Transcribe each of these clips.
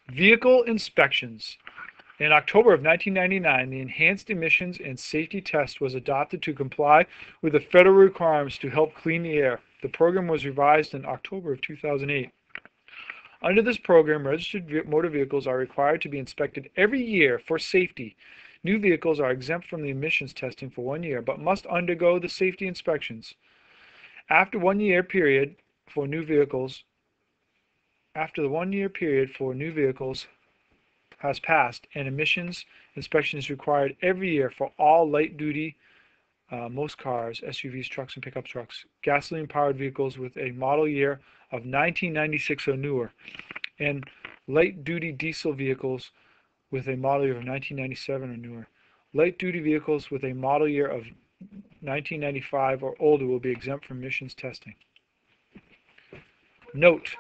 Vehicle inspections. In October of 1999, the Enhanced Emissions and Safety Test was adopted to comply with the federal requirements to help clean the air. The program was revised in October of 2008. Under this program, registered motor vehicles are required to be inspected every year for safety. New vehicles are exempt from the emissions testing for 1 year, but must undergo the safety inspections. After 1 year period for new vehicles, after the 1 year period for new vehicles has passed, an emissions inspection is required every year for all light-duty, most cars, SUVs, trucks, and pickup trucks, gasoline-powered vehicles with a model year of 1996 or newer, and light-duty diesel vehicles with a model year of 1997 or newer. Light-duty vehicles with a model year of 1995 or older will be exempt from emissions testing. Note: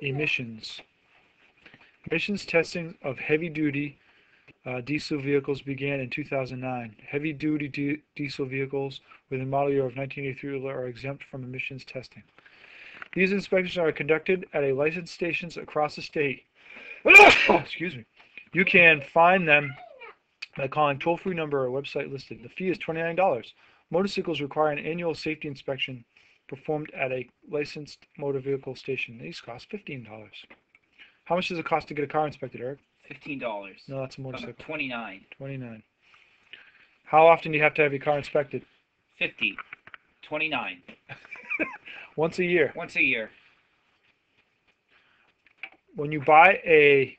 emissions. Emissions testing of heavy-duty diesel vehicles began in 2009. Heavy-duty diesel vehicles with a model year of 1983 are exempt from emissions testing. These inspections are conducted at a licensed stations across the state. Excuse me. You can find them by calling toll-free number or website listed. The fee is $29. Motorcycles require an annual safety inspection performed at a licensed motor vehicle station. These cost $15. How much does it cost to get a car inspected, Eric? $15. No, that's a motorcycle. 29. 29. How often do you have to have your car inspected? 50. 29. Once a year. Once a year. When you buy a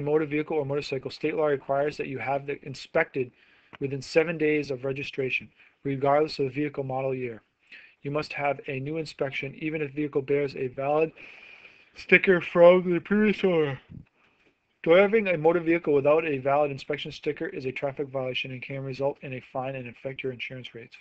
motor vehicle or motorcycle, state law requires that you have it inspected within 7 days of registration, regardless of the vehicle model year. You must have a new inspection, even if the vehicle bears a valid sticker from the previous owner. Driving a motor vehicle without a valid inspection sticker is a traffic violation and can result in a fine and affect your insurance rates.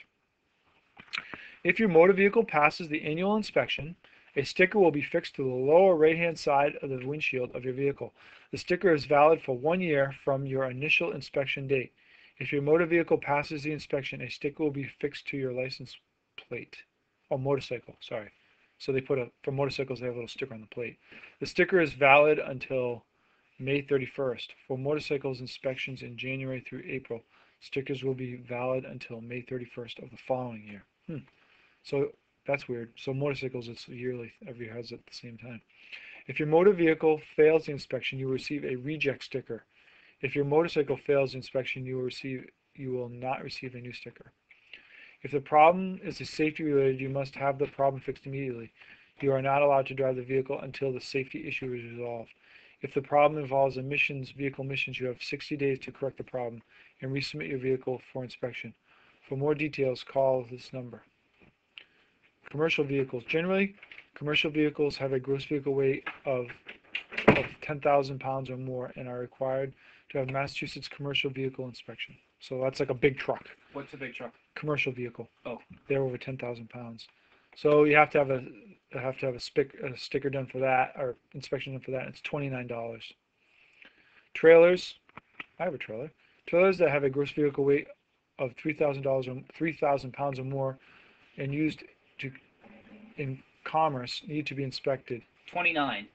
If your motor vehicle passes the annual inspection, a sticker will be fixed to the lower right-hand side of the windshield of your vehicle. The sticker is valid for 1 year from your initial inspection date. If your motor vehicle passes the inspection, a sticker will be fixed to your license plate. Oh, motorcycle, sorry. So for motorcycles, they have a little sticker on the plate. The sticker is valid until May 31st. For motorcycles inspections in January through April, stickers will be valid until May 31st of the following year. So that's weird. So motorcycles, it's yearly. Every year has it at the same time. If your motor vehicle fails the inspection, you will receive a reject sticker. If your motorcycle fails the inspection, you will not receive a new sticker. If the problem is safety related, you must have the problem fixed immediately. You are not allowed to drive the vehicle until the safety issue is resolved. If the problem involves vehicle emissions, you have 60 days to correct the problem and resubmit your vehicle for inspection. For more details, call this number. Commercial vehicles. Generally, commercial vehicles have a gross vehicle weight of 10,000 pounds or more and are required to have Massachusetts commercial vehicle inspection. So that's like a big truck. What's a big truck? Commercial vehicle. Oh. They're over 10,000 pounds. So you have to have a sticker done for that, or inspection done for that. It's $29. Trailers. I have a trailer. Trailers that have a gross vehicle weight of 3,000 pounds or more and used in commerce need to be inspected. $29.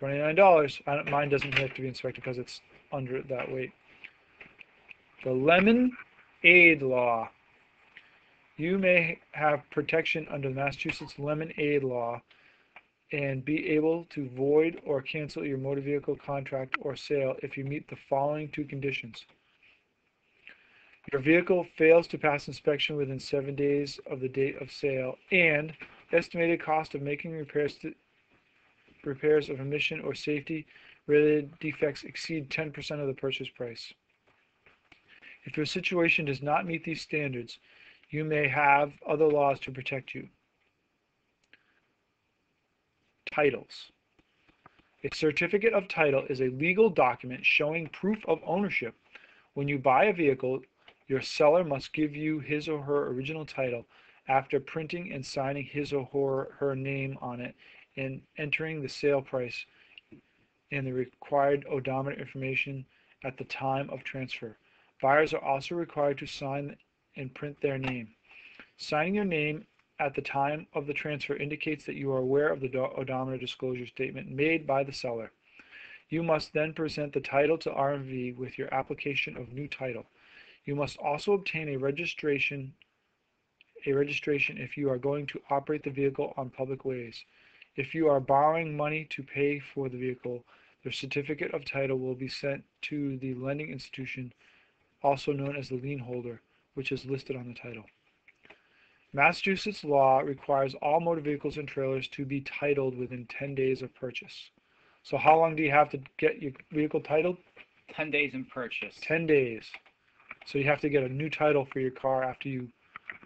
$29. Mine doesn't have to be inspected because it's under that weight. The Lemon Aid Law. You may have protection under the Massachusetts Lemon Aid Law and be able to void or cancel your motor vehicle contract or sale if you meet the following 2 conditions. Your vehicle fails to pass inspection within 7 days of the date of sale, and estimated cost of making repairs of emission or safety related defects exceed 10% of the purchase price. If your situation does not meet these standards, you may have other laws to protect you. Titles. A certificate of title is a legal document showing proof of ownership. When you buy a vehicle, your seller must give you his or her original title after printing and signing his or her name on it and entering the sale price and the required odometer information at the time of transfer. Buyers are also required to sign and print their name. Signing your name at the time of the transfer indicates that you are aware of the odometer disclosure statement made by the seller. You must then present the title to RMV with your application of new title. You must also obtain a registration if you are going to operate the vehicle on public ways. If you are borrowing money to pay for the vehicle, the certificate of title will be sent to the lending institution, also known as the lien holder, which is listed on the title. Massachusetts law requires all motor vehicles and trailers to be titled within 10 days of purchase. So how long do you have to get your vehicle titled? 10 days in purchase. 10 days. So you have to get a new title for your car after you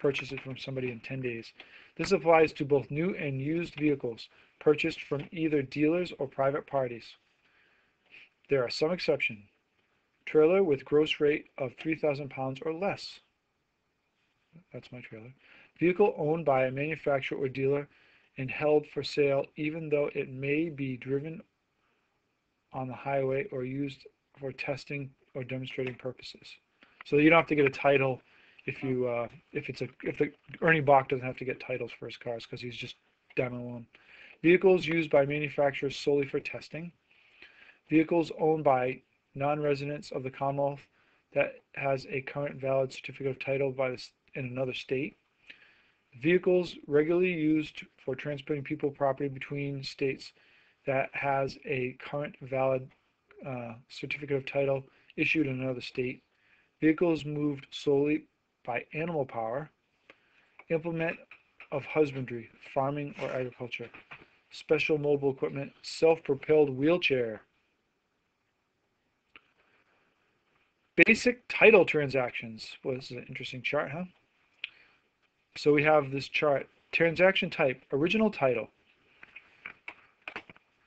purchase it from somebody in 10 days. This applies to both new and used vehicles purchased from either dealers or private parties. There are some exceptions. Trailer with gross weight of 3,000 pounds or less. That's my trailer. Vehicle owned by a manufacturer or dealer and held for sale even though it may be driven on the highway or used for testing or demonstrating purposes. So you don't have to get a title if the Ernie Bach doesn't have to get titles for his cars because he's just demoing them. Vehicles used by manufacturers solely for testing. Vehicles owned by non-residents of the Commonwealth that has a current valid certificate of title in another state. Vehicles regularly used for transporting people or property between states that has a current valid certificate of title issued in another state. Vehicles moved solely by animal power. Implement of husbandry, farming, or agriculture. Special mobile equipment, self-propelled wheelchair. Basic title transactions. Well, this is an interesting chart, huh? So we have this chart. Transaction type, original title.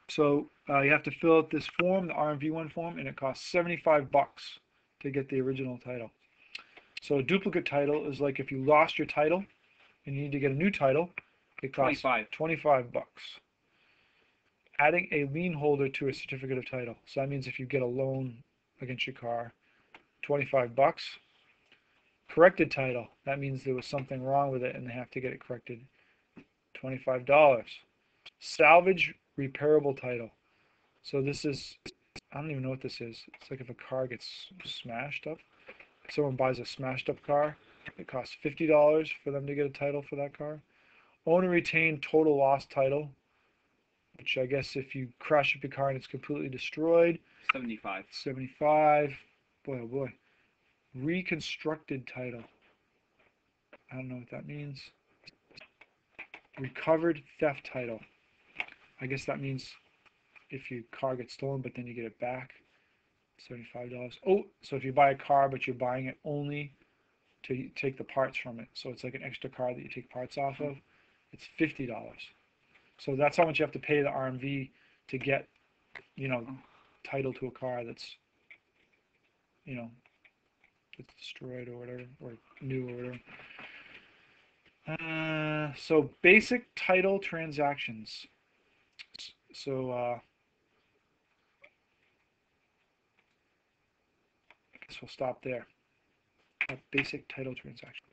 So you have to fill out this form, the RMV1 form, and it costs 75 bucks to get the original title. So a duplicate title is like if you lost your title and you need to get a new title, it costs 25 bucks. Adding a lien holder to a certificate of title. So that means if you get a loan against your car, 25 bucks. Corrected title. That means there was something wrong with it and they have to get it corrected. $25. Salvage repairable title. So this is, I don't even know what this is. It's like if a car gets smashed up. If someone buys a smashed up car, it costs $50 for them to get a title for that car. Owner retained total loss title, which I guess if you crash up your car and it's completely destroyed. 75. 75. Boy, oh boy. Reconstructed title. I don't know what that means. Recovered theft title. I guess that means if your car gets stolen but then you get it back. $75. Oh, so if you buy a car but you're buying it only to take the parts from it, so it's like an extra car that you take parts off of, it's $50. So that's how much you have to pay the RMV to get, title to a car that's, it's destroyed or whatever, or new or whatever. So basic title transactions. So I guess we'll stop there. Basic title transactions.